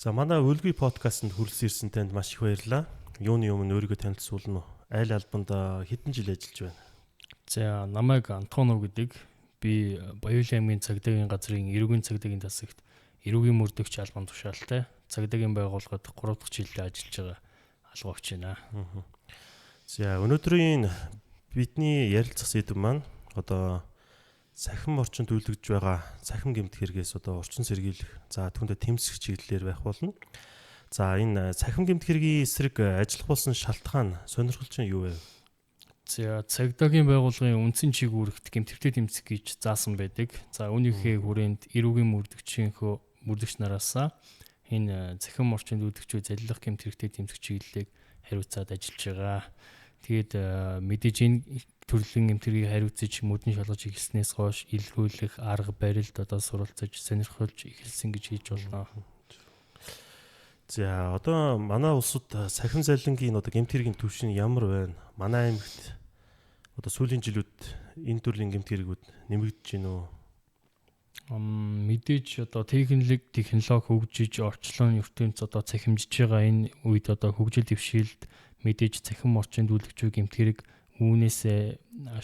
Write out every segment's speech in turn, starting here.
За манай Үлгүй подкастт хүрэлцэн ирсэн танд маш их баярлалаа. Юуны өмнө өөрийгөө танилцуулна уу? Айл албанд хэдэн жил ажиллаж байна? За намайг Антонов гэдэг. Би Баяулын аймгийн цагдаагийн газрын эрүүгийн цагдаагийн тасагт эрүүгийн мөрдөгч албан тушаалтай цагдаагийн байгууллагад 3 дахь жилдээ ажиллаж байгаа албагч байна. За өнөөдрийн бидний ярилцах сэдв маань одоо цахим орчинд үйлдвэж байгаа цахим гэмт хэрэгээс одоо орчин сэргийлэх, за түүндээ тэмцэх чиглэлээр байх болно. За энэ цахим гэмт хэргийн эсрэг ажиллах болсон шалтгаан сонирхолтой нь юу вэ? За цагдаагийн байгууллагын үндсэн чиг үүрэгт гэмтэртэй тэмцэх гэж заасан байдаг. За үүнийхээ хүрээнд эрүүгийн мөрдөгч нараас энэ цахим орчинд үйлдвэж залилах гэмт хэрэгтэй тэмцэх чиглэлийг хариуцаад ажиллаж байгаа. Тэгээд мэдээж энэ төрлийн гэмтрийг хариуцаж мөрдөн шалгаж эхэлснээс хойш илрүүлэх арга барилд одоо суралцаж сонирхолж эхэлсэн гэж хэлж болно. За одоо манай улсад цахим залилангийн одоо гэмт хэргийн түвшин ямар байна? Манай аймагт одоо сүүлийн жилүүд энэ төрлийн гэмт хэрэгүүд нэмэгдэж байна уу? Мэдээж одоо технологи хөгжиж орчлон ертөнц одоо цахимжиж байгаа энэ үед одоо хөгжил дэвшилд мэдээж цахим орчинд үйлдвэж гэмт хэрэг үүнээс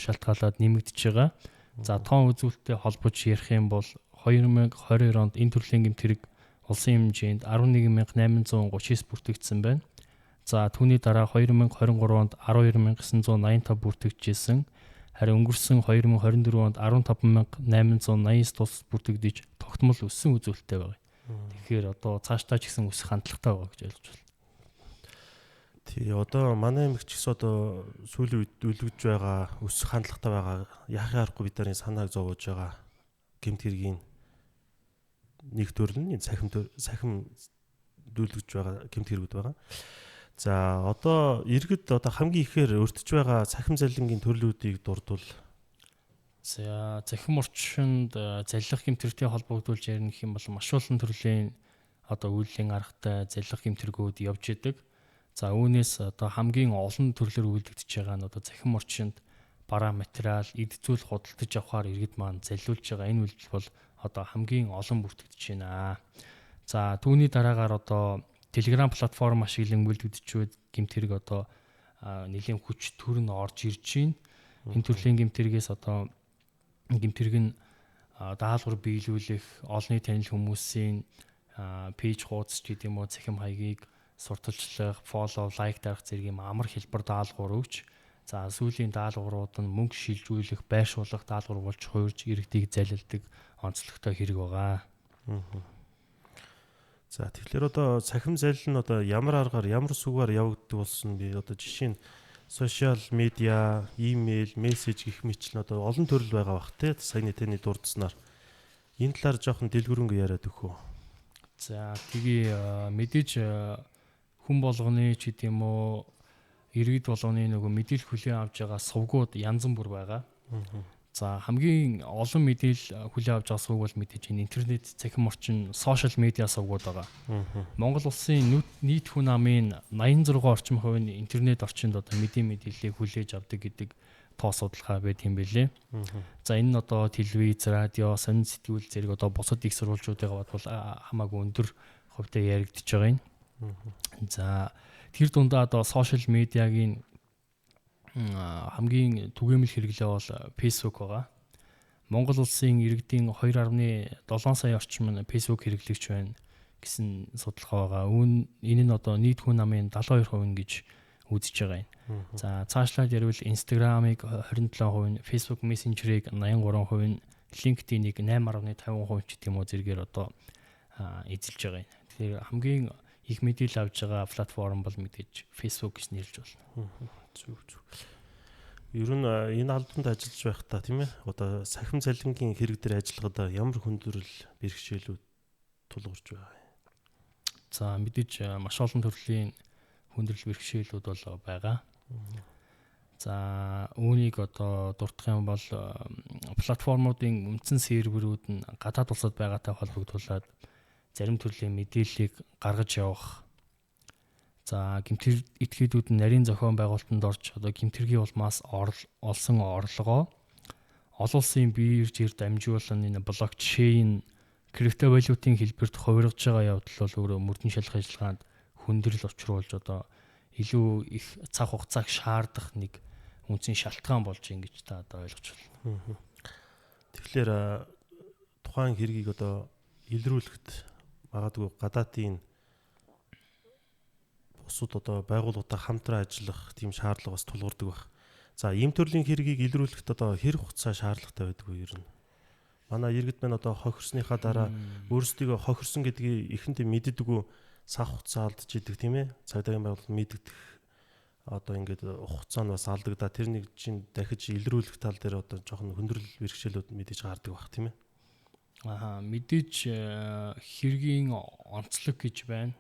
шалтгаалаад нэмэгдэж байгаа. За тоон үзүүлэлттэй холбож ярих юм бол 2022 онд энэ төрлийн гэмт хэрэг улсын хэмжээнд 11839 бүртгэгдсэн байна. За түүний дараа 2023 онд 12985 бүртгэгдсэн. Харин өнгөрсөн 2024 онд 15889 тус бүртгэгдэж тогтмол өссөн үзүүлэлттэй байна. Тэгэхээр одоо цаашдаа ч гэсэн өсөх хандлагатай байгаа гэж ойлгож байна. Тий, одоо манай аймагч гэсэн одоо сүүлийн үед үйлдвэж байгаа өсөх хандлагатай байгаа яахын аргагүй бид нарын санааг зовоож байгаа гэмт хэргийн нэг төрөл нь цахим үйлдвэж байгаа гэмт хэрэгүүд байгаа. За одоо иргэд одоо хамгийн ихээр өртөж байгаа цахим залилангийн төрлүүдийг дурдвал. За цахим орчинд залилах гэмт хэрэгтэй холбогдуулж ярих юм бол маш олон төрлийн одоо үйлдлийн аргатай залилах гэмт хэрэгүүд явж идэг. За үүнээс одоо хамгийн олон төрлөөр үйлдэгдэж байгаа нь одоо цахим орчинд бараа материал, эд зүйл худалдаж авахаар иргэд маань залилуулж байгаа энэ үйлдэл бол одоо хамгийн олон бүртгэгдэж байна. За түүний дараагаар одоо Telegram платформ ашиглан үйлдэгдэж гэмт хэрэг одоо нэлийн хүч төр нь орж ирж байна. Энэ төрлийн гэмт хэрэгээс одоо гэмт хэрэг нь даалгавар биелүүлэх, олонний танил хүмүүсийн пэйж хуудас ч гэдэм үү цахим хаягийг сурталчлах, фоллоу, лайк дарах зэрэг юм амар хэлбэр даалгавар өгч, за сүүлийн даалгаврууд нь мөнгө шилжүүлэх, байршуулах даалгавар болж хуурж иргэдийг залилдаг онцлогтой хэрэг байгаа. За тэгэхээр одоо цахим залил нь одоо ямар аргаар, ямар сүгээр явагддаг болсон би одоо жишээ нь сошиал медиа, имэйл, мессеж гэх мэт нь одоо олон төрөл байгаа бах те саяны таны дурдсанаар энэ талаар жоохон дэлгүрэнгүй яриад өгөх үү. За тэгээ мэдээж хүн болгоны ч гэдэм үү иргэд болгоны нөгөө мэдээлэл хүлээн авч байгаа сувгууд янз бүр байгаа. За хамгийн олон мэдээлэл хүлээн авч байгаа сувг бол мэдээж энэ интернет цахим орчин сошиал медиа сувгууд байгаа. Монгол улсын нийт хүн амын 86% орчим хувь нь интернет орчинд одоо мэдээллийг хүлээж авдаг гэдэг тоо судалгаа байт юм бэлээ. За энэ нь одоо телевиз, радио, сонин сэтгүүл зэрэг одоо бусад их сурвалжуудыг бол хамаагүй өндөр хувьтай яригдчихэж байгаа юм. За тэр дундаа одоо сошиал медиагийн хамгийн түгээмэл хэрэглээ бол Facebook байгаа. Монгол улсын иргэдийн 2.7 сая орчим нь Facebook хэрэглэгч байна гэсэн судалгаа байгаа. Энэ нь одоо нийт хүн амын 72% гэж үзэж байгаа юм. За цаашлаад ярил Instagram-ыг 27%, Facebook Messenger-ыг 83%, LinkedIn-ыг 8.50% ч гэдэм үү зэргээр одоо эзэлж байгаа юм. Тэгэхээр хамгийн их мэдээлэл авж байгаа платформ бол мэдээж Facebook гэж нэрлэж болно. Зүг. Ер нь энэ албанд ажиллаж байхдаа тийм ээ одоо цахим залилангийн хэрэг дээр ажиллахад ямар хүндрэл бэрхшээлүүд тулгарч байгаа юм. За мэдээж маш олон төрлийн хүндрэл бэрхшээлүүд бол байгаа. За үүнийг одоо дурдах юм бол платформуудын үндсэн серверүүд нь гадаад улсад байгаатай холбогдуулаад зарим төрлийн мэдээллийг гаргаж явах. За гэмтэр этгээдүүд нь нарийн зохион байгуулалтанд орж одоо гэмтэргийн улмаас олсон орлогоо олон улсын биеэр дамжуулан энэ блокчейн крипто валютын хэлбэрт хувиргаж байгаа явдал бол өөрөө мөрдөн шалах ажиллагаанд хүндрэл учруулж одоо илүү их цаг хугацааг шаардах нэг үндсэн шалтгаан болж ийн гэж та одоо ойлгож байна. Тэгэхээр тухайн хэргийг одоо илрүүлэхэд магадгүй гадаадын бусад одоо байгууллагатай хамтран ажиллах тийм шаардлага бас тулгардаг баг. За ийм төрлийн хэргийг илрүүлэхэд одоо хэр хугацаа шаардлагатай байдаг вэ ер нь? Манай иргэд маань одоо хохирсныхаа дараа өөрсдийгөө хохирсон гэдгийг эхэндээ мэддэггүй цаг хугацаа алдж идэг тийм ээ. Цагдаагийн байгууллага мэддэх одоо ингээд хугацаа нь бас алдагдаа тэр нэг чинь дахиж илрүүлэх тал дээр одоо жоохон хөндрөл бэрхшээлүүд мэдээж гардаг баг тийм ээ. Мэдээж хэргийн онцлог гэж байна.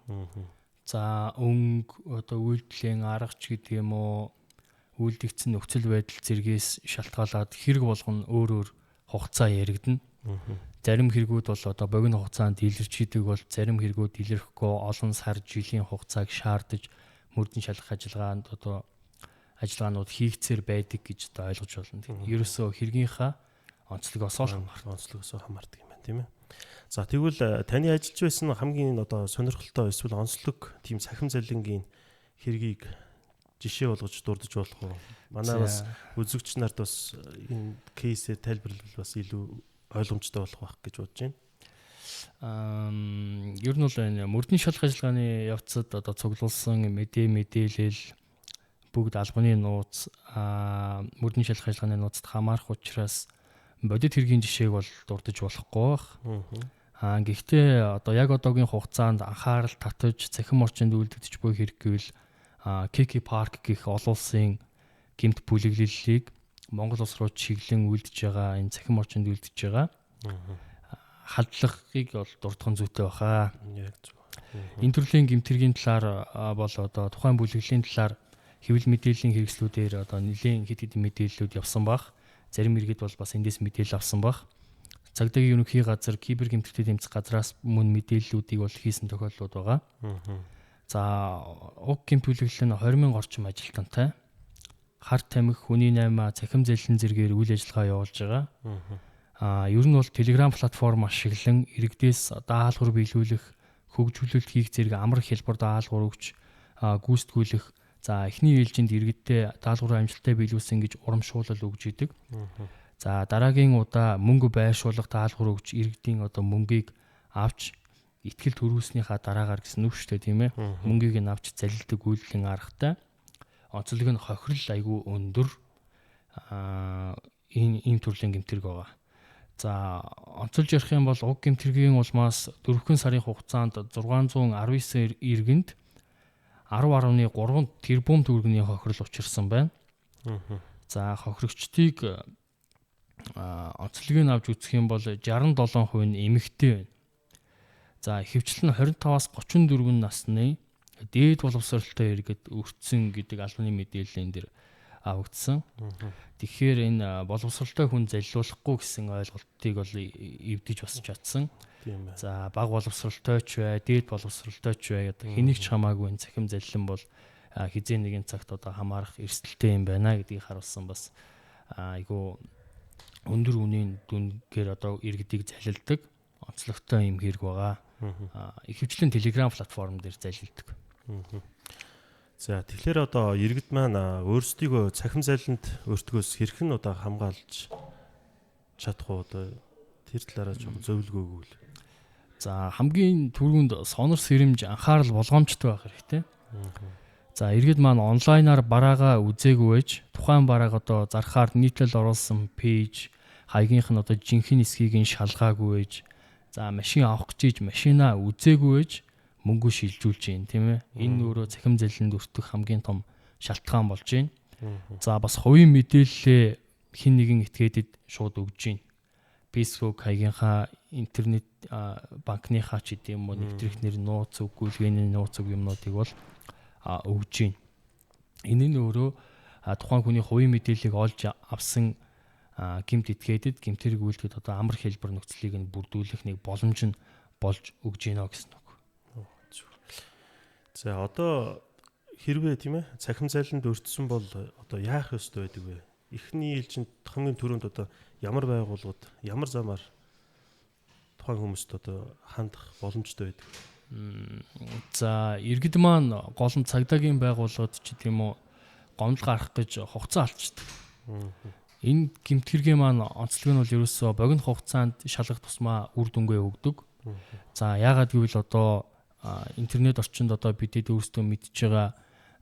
За өнгө одоо үйлдэлийн арга ч гэдэг юм уу үйлдэгдсэн нөхцөл байдал зэргээс шалтгаалаад хэрэг болгоно өөр хугацаа яригдана. Зарим хэрэгүүд бол одоо богино хугацаанд илэрч идэг бол зарим хэрэгүүд илэрхгүй олон сар жилийн хугацааг шаардаж мөрдөн шалгах ажиллагаанууд хийгцээр байдаг гэж одоо ойлгож байна. Ерөөсөө хэргийнхаа онцлогоос хамаардаг юм байна тийм ээ. За тэгвэл таны ажиллаж байсан хамгийн одоо сонирхолтой эсвэл онцлог тийм цахим залингийн хэргийг жишээ болгож дурдж болох уу? Манай бас үзэгч нарт бас энэ кейсээр тайлбарлал бас илүү ойлгомжтой болох байх гэж бодож байна. Ер нь бол энэ мөрдөн шалгах ажиллагааны явцад одоо цуглуулсан мэдээлэл бүгд албаны нууц мөрдөн шалгах ажиллагааны нууцад хамаарах учраас бодит хэргийн жишээг бол дурдж болохгүй байх. Гэхдээ одоо яг одоогийн хугацаанд анхаарал татаж цахим орчинд үйлдэгдэж буй хэрэг гэвэл Kiki Park гэх олон улсын гэмт бүлэглэлийг Монгол улс руу чиглэн үйлдэж байгаа энэ цахим орчинд үйлдэж байгаа халдлагыг бол дурдхан зүйтэй баха. Энэ төрлийн гэмтэргийн талаар бол одоо тухайн бүлэглэлийн талаар хэвлэл мэдээллийн хэрэгслүүдээр одоо нэлийн хэд хэдэн мэдээллүүд явсан баг. Зарим иргэд бол бас эндээс мэдээлэл авсан баг. Цагдаагийн ерөнхий газар кибер гэмтэртэй тэмцэх газраас мөн мэдээллүүдийг бол хийсэн тохиолдлууд байгаа. За уг гэмт бүлэглэл нь 20,000 орчим ажилтнтай. Хар тамхи, хүний 8 цахим залилан зэргээр үйл ажиллагаа явуулж байгаа. Ер нь бол Telegram платформ ашиглан иргэдээс даалгавар биелүүлэх, хөгжүүлэлт хийх зэрэг амар хэлбэр даалгавар өгч гүйцэтгүүлэх. За эхний ээлжинд иргэдтэй даалгаврын амжилттай биелүүлсэн гэж урамшуулал өгж идэг. За дараагийн удаа мөнгө байршуулах даалгавар өгч иргэдийн одоо мөнгийг авч итгэл төрүүлснийхаа дараагаар гэсэн үг шүү дээ тийм ээ. Мөнгийг нь авч залилдаг үйлдлийн аргатай. Онцлог нь хохирол айгүй өндөр ийм төрлийн гэмтэрэг байгаа. За онцолж ярих юм бол уг гэмтэргийн улмаас 4 сарын хугацаанд 619 иргэнд 10.3 тэрбум төгрөгийн хохирол учирсан байна. За хохирогчдыг онцлогийг авч үзэх юм бол 67% нь эмэгтэй байна. За ихэвчлэн 25-аас 34 насны дээд боловсролтой иргэд өртсөн гэдэг албаны мэдээлэл энэ дэр авагдсан. Тэгэхээр энэ боловсролтой хүн залилуулахгүй гэсэн ойлголтыг бол эвдэж бас чадсан. За бага боловсролтой ч бай, дээд боловсролтой ч бай одоо хэнийг ч хамаагүй энэ цахим залилан бол хизээ нэгэн цагт одоо хамаарах эрсдэлтэй юм байна гэдгийг харуулсан бас айгу өндөр үнийн дүнгээр одоо иргэдийг залилдаг онцлогтой юм хэрэг байгаа. Ихэвчлэн Telegram платформ дээр залилдаг. За тэгэхээр одоо иргэд маань өөрсдийгөө цахим залиланд өртгөөс хэрхэн одоо хамгаалж чадах уу одоо тэр талаараа жоохон зөвлөгөө өгвөл. За хамгийн түрүүнд сонор сэрэмж анхаарал болгоомжтой байх хэрэгтэй. За иргэд маань онлайнаар бараагаа үзээгүй байж тухайн барааг одоо зархаар нийтлэл оруулсан пэйж хаягийнх нь одоо жинхэнэ эсхийг нь шалгаагүй байж за машин авах гэж машинаа үзээгүй байж мөнгө шилжүүлж гин тийм ээ. Энэ өөрөө цахим залиланд өртөх хамгийн том шалтгаан болж байна. За бас хувийн мэдээлэлээ хэн нэгэн этгээдэд шууд өгж гин. Facebook хаягийнхаа интернет банкныхаа ч гэдэм юм уу нэвтрэх нэр нууц өгүүлгээний нууц юмнуудыг бол өгж гин. Энэ нь өөрөө тухайн хүний хувийн мэдээллийг олж авсан гэмт этгээдэд гэмтэрэг үйлдэхэд одоо амар хэлбэр нөхцөлийг нь бүрдүүлэх нэг боломж нь болж өгж гинэ гэсэн үг. За одоо хэрвээ тийм ээ цахим залиланд өртсөн бол одоо яах ёстой байдаг вэ? Эхний ээлжинд хамгийн түрүүнд одоо ямар байгууллагууд ямар замаар тухайн хүмүүст одоо хандах боломжтой байдаг. За иргэд маань гол нь цагдаагийн байгууллагад ч гэдэм үү гомдол гарах гэж хугацаа алдчихдаг. Энэ гэмт хэргийн маань онцлог нь бол ерөөсөө богино хугацаанд шалгах тусмаа үр дүнгээ өгдөг. За яагаад гэвэл одоо интернет орчинд одоо бидэд өөрсдөө мэдж байгаа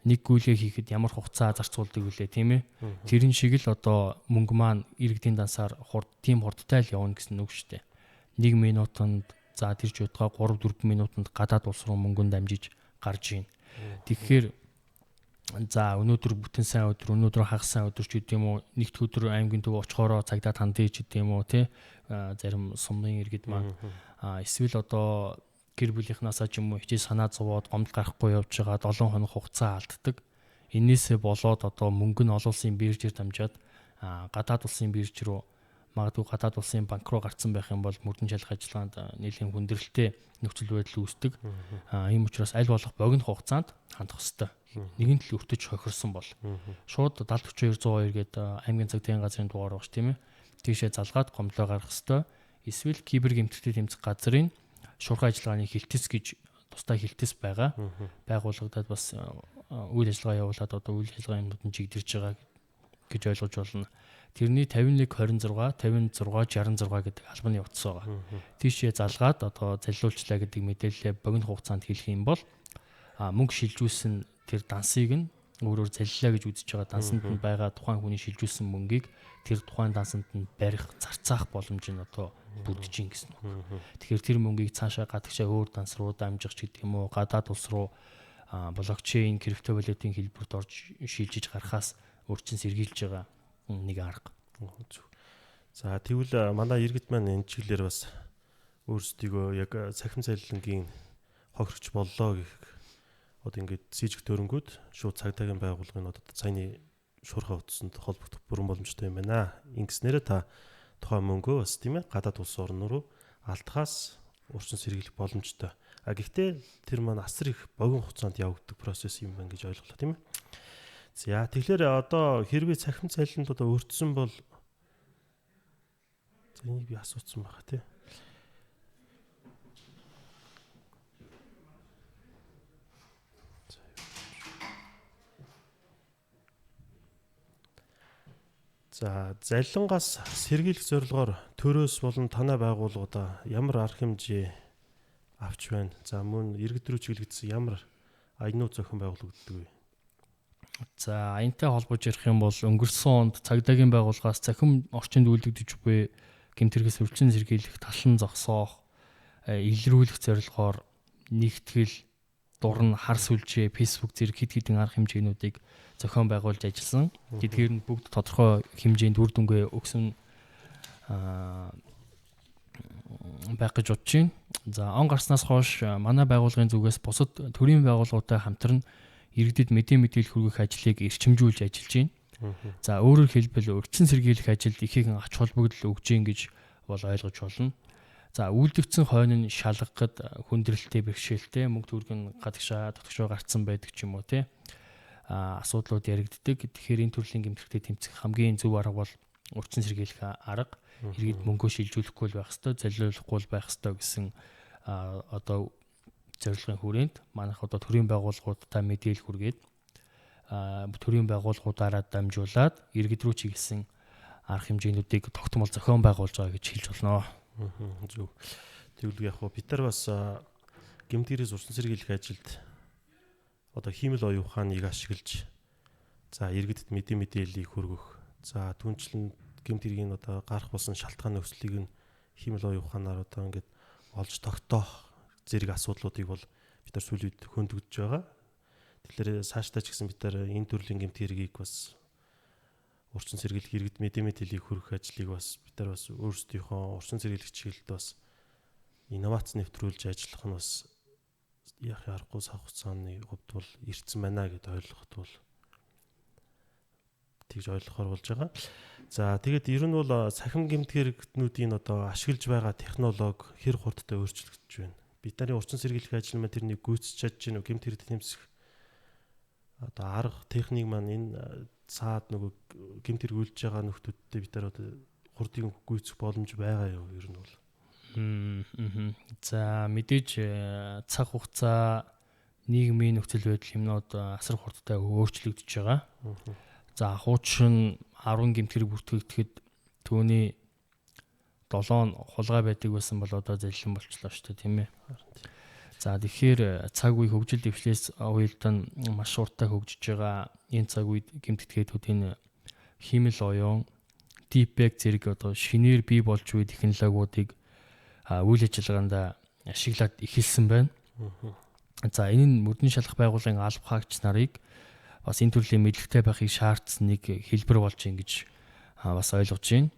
нэг гүйлгээ хийхэд ямар хугацаа зарцуулдаг вүлээ тийм ээ. Тэрэн шиг л одоо мөнгө маань иргэдийн дансаар тийм хурдтай л явна гэсэн үг шүү дээ. 1 минутанд за тэр ч удаа 3-4 минутанд гадаад улс руу мөнгөнд дамжиж гарч ийн. Тэгэхээр за өнөөдөр бүтэн сайн өдөр, өнөөдөр хагас сайн өдөр ч гэдэм үү, нэгд өдөр аймгийн төв очихороо цагдаа тандъя ч гэдэм үү, тий. Зарим сумын иргэд маань эсвэл одоо гэр бүлийнхнаасаа ч юм уу хичээл санаа зовоод гомдол гарахгүй явж байгаа 7 хоног хугацаа алддаг. Энээсээ болоод одоо мөнгө нь олон улсын биржээр дамжаад гадаад улсын бирж рүү магадгүй гадаад улсын банк руу гарцсан байх юм бол мөрдөн шалах ажиллагаанд нэлээд хүндрэлтэй нөхцөл байдал үүсдэг. Ийм учраас аль болох богино хугацаанд хандах ёстой. Нэгэн төл өртөж хохирсон бол шууд 70202 гээд аймгийн цагдаагийн газрын дугаар багш тийм ээ. Тийшээ залгаад гомдлоо гаргах ёстой. Эсвэл кибер гэмтэлтэй тэмцэх газрын шуурхай ажиллагааны хилтэс гэж тусдаа хилтэс байгаа. Байгууллагадад бас үйл ажиллагаа явуулаад одоо үйл ажиллагааны юмнууд нь чигдэрж байгаа гэж ойлгож болно. Тэрний 51 26 56 66 гэдэг албаны утас байгаа. Тийшээ залгаад одоо залилуулчлаа гэдэг мэдээлэлээ богино хугацаанд хэлэх юм бол мөнгө шилжүүлсэн тэр дансыг нь өөрөөр заллилаа гэж үзэж байгаа дансанд нь байгаа тухайн хүний шилжүүлсэн мөнгийг тэр тухайн дансанд нь барих, зарцаах боломж нь одоо бүрдэж ийн гэсэн үг. Тэгэхээр тэр мөнгийг цаашаа гадагшаа өөр данс руу дамжих ч гэдэг юм уу, гадаад улс руу блокчейн, криптовалютын хэлбэрт орж шилжиж гарахаас өрчин сэргийлж байгаа нэг арга. За тэгвэл манай иргэд маань энэ чиглэлээр бас өөрсдийгөө яг цахим цалингийн хохирогч боллоо гэх одоо ингээд сэжиг төрөнгүүд шууд цагдаагийн байгууллагын одоо саяны шуурхай утсанд холбогдох бүрэн боломжтой юм байна. Ингэснээрээ та тухайн мөнгөө бас тийм ээ гадаад улс орн руу алдахаас урьдчилан сэргийлэх боломжтой. Гэхдээ тэр маань асар их богино хугацаанд явагддаг процесс юм байна гэж ойлголоо тийм ээ. За тэгэхээр одоо хэрвээ цахим цалинд одоо өртсөн бол энийг би асуусан байгаа тийм. За залингаас сэргийлэх зорилгоор төрөөс болон танай байгууллагуудаа ямар арга хэмжээ авч байна? За мөн иргэд рүү чиглэгдсэн ямар аянууд зохион байгуулагддаг вэ? За аянтай холбож ярих юм бол өнгөрсөн онд цагдаагийн байгууллагаас цахим орчинд үйлдэгдэж буй гэмтэргээс өрчин сэргийлэх, талан зогсоох, илрүүлэх зорилгоор нэгтгэл, дурн, хар сүлжээ, фейсбુક зэрэг хэд хэдэн арга хэмжээнүүдийг зохион байгуулж ажилласан. Тэдгээр нь бүгд тодорхой хэмжээнд үр дүнгээ өгсөн байх гэж бодож байна. За он гарснаас хойш манай байгууллагын зүгээс бусад төрийн байгууллагуудтай хамтран иргэдэд мэдээлэл хүргэх ажлыг эрчимжүүлж ажиллаж байна. За өөрөөр хэлбэл өрчин сэргийлэх ажилд ихээхэн ач холбогдол өгж гин гэж бол ойлгож болно. За үйлдвэрцэн хойно нь шалгахад хүндрэлтэй бэрхшээлтэй мөнгө төгрөг нь гадагшаа дотгошоо гарцсан байдаг ч юм уу тий. Асуудлууд яригддаг. Тэгэхээр энэ төрлийн гэмтэрхтэй тэмцэх хамгийн зөв арга бол урьдчилан сэргийлэх арга. Иргэд мөнгөө шилжүүлэхгүй байх ёстой, залилуулахгүй байх ёстой гэсэн одоо зорилгын хүрээнд манайх одоо төрийн байгууллагуудтай мэдээлэл хүргээд төрийн байгууллагуудаараа дамжуулаад иргэд рүү чиглэсэн арга хэмжээнүүдийг тогтмол зохион байгуулж байгаа гэж хэлж болно. Зөв. Тэгвэл яг бид нар бас гэмтгэрээс урьдчилан сэргийлэх ажилд одоо хиймэл оюун ухааныг ашиглаж за иргэдэд мэдээллийг хүргэх. За түнчлэн гэмтгэрийн одоо гарах болсон шалтгаан нөхцөлийг нь хиймэл оюун ухаанаар одоо ингээд олж тогтоох зэрэг асуудлуудыг бол бид нар сүүлийн үед хөндөгдөж байгаа. Тэгэхээр цаашдаа ч гэсэн бид нар энэ төрлийн гэмтгэрийг бас урьдчилан сэргийлэх иргэд мэдээллийг хүргэх ажлыг бас бид нар бас өөрсдийнхөө урьдчилан сэргийлэх чиглэлд бас инновац нэвтрүүлж ажиллах нь бас яах аргагүй цаг хугацааны хувьд бол ирсэн байна гэдээ ойлгоход бол тэгж ойлгохоор болж байгаа. За тэгээд ер нь бол цахим гэмтгэрнүүдийн одоо ашиглаж байгаа технологи хэр хурдтай өөрчлөгдөж байна. Бид нарын урьдчилан сэргийлэх ажил маань тэрнийг гүйцэж чадж гинөө гэмтгэрд тэмцэх одоо арга техник маань энэ цаад нөгөө гэмтгэр үйлж байгаа нөхдүүдтэй бид нар одоо хурдыг гүйцэх боломж байгаа юу ер нь бол. За мэдээж цаг хугацаа нийгмийн нөхцөл байдал юмнууд асар хурдтай өөрчлөгдөж байгаа. За хуучин 10 гэмтгэрэг бүртгэгдэхэд түүний 7 хулгай байдаг байсан бол одоо залилан болчлоо шүү дээ, тийм ээ. За тэгэхээр цаг үе хөгжил дэвшлээс уялдан маш уртаа хөгжиж байгаа энэ цаг үед гэмтэтгээдүүдийн хиймэл оюун, deepfake зэрэг одоо шинээр бий болж буй технологиудыг үйл ажиллагаанд ашиглаад эхэлсэн байна. За энэ нь мөрдөн шалах байгууллагын алба хаагч нарыг бас энэ төрлийн мэдлэгтэй байхыг шаардсан нэг хэлбэр болж ин гэж бас ойлгож байна.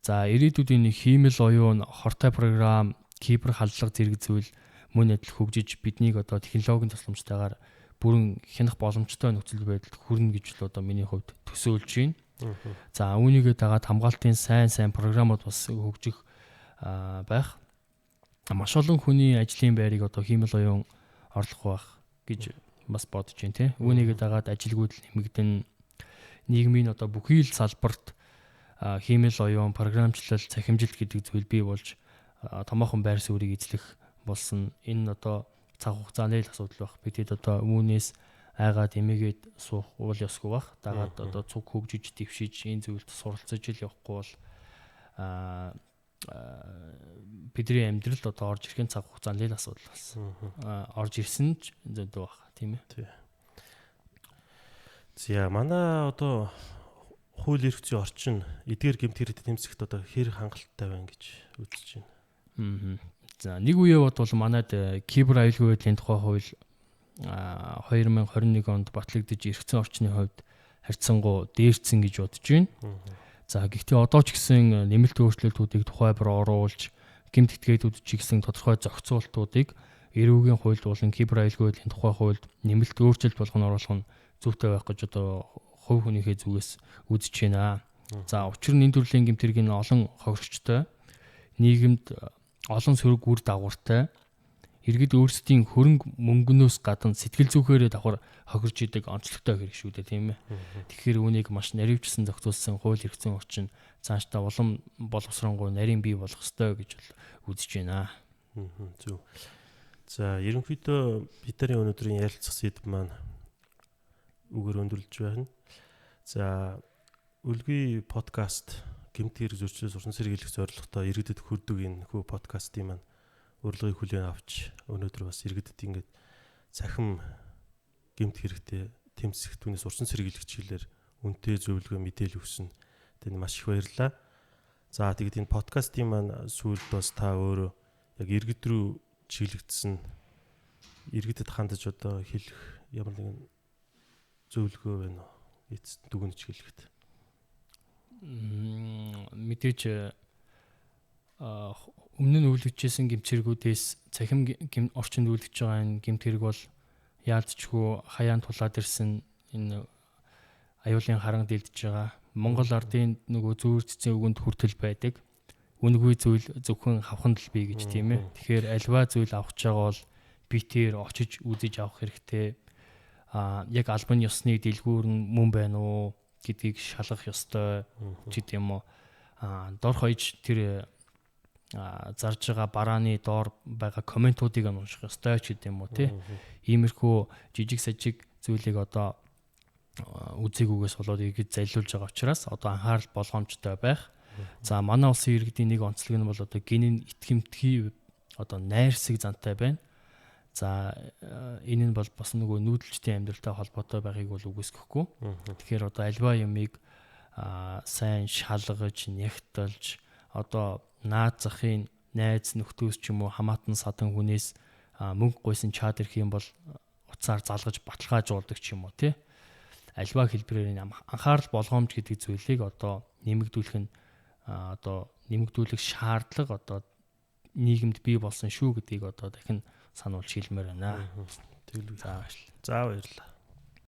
За ирээдүйдийн хиймэл оюун, хортой програм, кибер халдлага зэрэг зүйл мөн адил хөгжиж биднийг одоо технологийн тусламжтайгаар бүрэн хянах боломжтой нөхцөл байдалд хүрнэ гэж л одоо миний хувьд төсөөлж байна. За үүнийгээ дагаад хамгаалтын сайн програмууд бас хөгжих байх. Маш олон хүний ажлын байрыг одоо хиймэл оюун орлох байх гэж бас бодож байна тийм. Үүнийгээ дагаад ажилгүйд нэмэгдэн нийгмийн одоо бүхий л салбарт хиймэл оюун, програмчлал, цахимжилт гэдэг зүйл бий болж томоохон байр суурийг эзлэх болсон. Энэ одоо цаг хугацааны л асуудал байх. Бид одоо үүнээс айгаад эмээгээд суух уул ёсгүй байх. Дагаад одоо цуг хөгжиж, дэвшиж энэ зүйлд суралцаж ил явахгүй бол бидний амьдралд одоо орж ирэх цаг хугацааны л асуудал болсон. Орж ирсэн ч зөндөө байх тийм ээ. За манай одоо хууль эрх зүйн орчин эдгээр гэмтгэрэгт тэмцэхт одоо хэр хангалттай байна гэж үзэж байна. За нэг үе бол манайд кибер аюулгүй байдлын тухай хууль 2021 онд батлагдж эрх зүйн орчны хувьд харьцангуй дээрцэн гэж бодож байна. За гэхдээ одоо ч гэсэн нэмэлт өөрчлөлтүүдийг тухай бүр оруулж гэмт этгээдүүд ч гэсэн тодорхой зохицуултуудыг эрүүгийн хуульд болон кибер аюулгүй байдлын тухай хуульд нэмэлт өөрчлөлт болгоно оруулах нь зүйтэй байх гэж одоо хувь хүнийхээ зүгээс үзэж байна. За учир нь энэ төрлийн гэмтэргийн олон хохирогчтой нийгэмд олон сөрөг үр дагавартай иргэд өөрсдийн хөрөнгө мөнгнөөс гадна сэтгэл зүгээрээ давхар хохирж идэг онцлогтой хэрэг шүү дээ тийм ээ. Тэгэхээр үүнийг маш наривчсан зохицуулсан хууль эрх зүйн орчин цаашдаа улам боловсронгуй нарийн бий болох ёстой гэж үзэж байна. Зөв. За ерөнхийдөө бидний өнөөдрийн ярилцах сэдв маань үгээр өндөрлөж байна. За үлгий подкаст гэмтгэр зөрчил сурсан сэргийлэх зорилготой иргэдэд хүрдэг энэ хүү подкастын маань урилгыг хүлээн авч өнөөдөр бас иргэдэд ингээд цахим гэмт хэрэгтэй тэмцэх түүнээс урсан сэргийлэх чиглэлээр үнэтэй зөвлөгөө мэдээлэл өгсөн. Тэнд маш их баярлалаа. За тэгээд энэ подкастын маань сүүлд бас та өөрөө яг иргэд рүү чиглэгдсэн иргэдэд хандаж одоо хэлэх ямар нэгэн зөвлөгөө байна уу? Эцэст дүгнэж хэлэхэд. Мэдээж өмнө нь үйлдвэжсэн гэмтэргүүдээс цахим орчинд үйлдвэж байгаа энэ гэмтэрэг бол яалтчгүй хаяан тулаад ирсэн энэ аюулын харанг дэлдэж байгаа. Монгол ардын нөгөө зүүр цэцэн үгэнд хүртэл байдаг. Үнэгүй зүйл зөвхөн хавханд л бий гэж тийм ээ. Тэгэхээр альва зүйл авах гэж байгаа бол битээр очиж үзэж авах хэрэгтэй. Яг албан ёсны дэлгүүр нь мөн байна уу гэдгийг шалгах ёстой ч гэдэм юм уу. Дор хаяж тэр зарж байгаа барааны доор байгаа комментуудыг унших ёстой ч гэдэм юм уу тий. Иймэрхүү жижиг сажиг зүйлийг одоо үзээгүйгээс болоод иргэд залилуулж байгаа учраас одоо анхаарал болгоомжтой байх. За манай улсын иргэдийн нэг онцлог нь бол одоо гинэн итгэмтгий одоо найрсаг зантай байна. За энэ нь бол бас нөгөө нүүдэлчдийн амьдралтай холбоотой байхыг бол үгүйсгэхгүй. Тэгэхээр одоо альва юмыг сайн шалгаж, нягтлж одоо наад захын найз нөхдөөс ч юм уу хамаатан садан хүнээс мөнгө гуйсан чад ирэх юм бол уцаар залгаж баталгаажуулдаг ч юм уу тий. Альва хэлбэрээр анхаарал болгоомж гэдэг зүйлийг одоо нэмэгдүүлэх нь одоо нэмэгдүүлэх шаардлага одоо нийгэмд бий болсон шүү гэдгийг одоо дахин сануулж хэлмээр байна. За баярлалаа.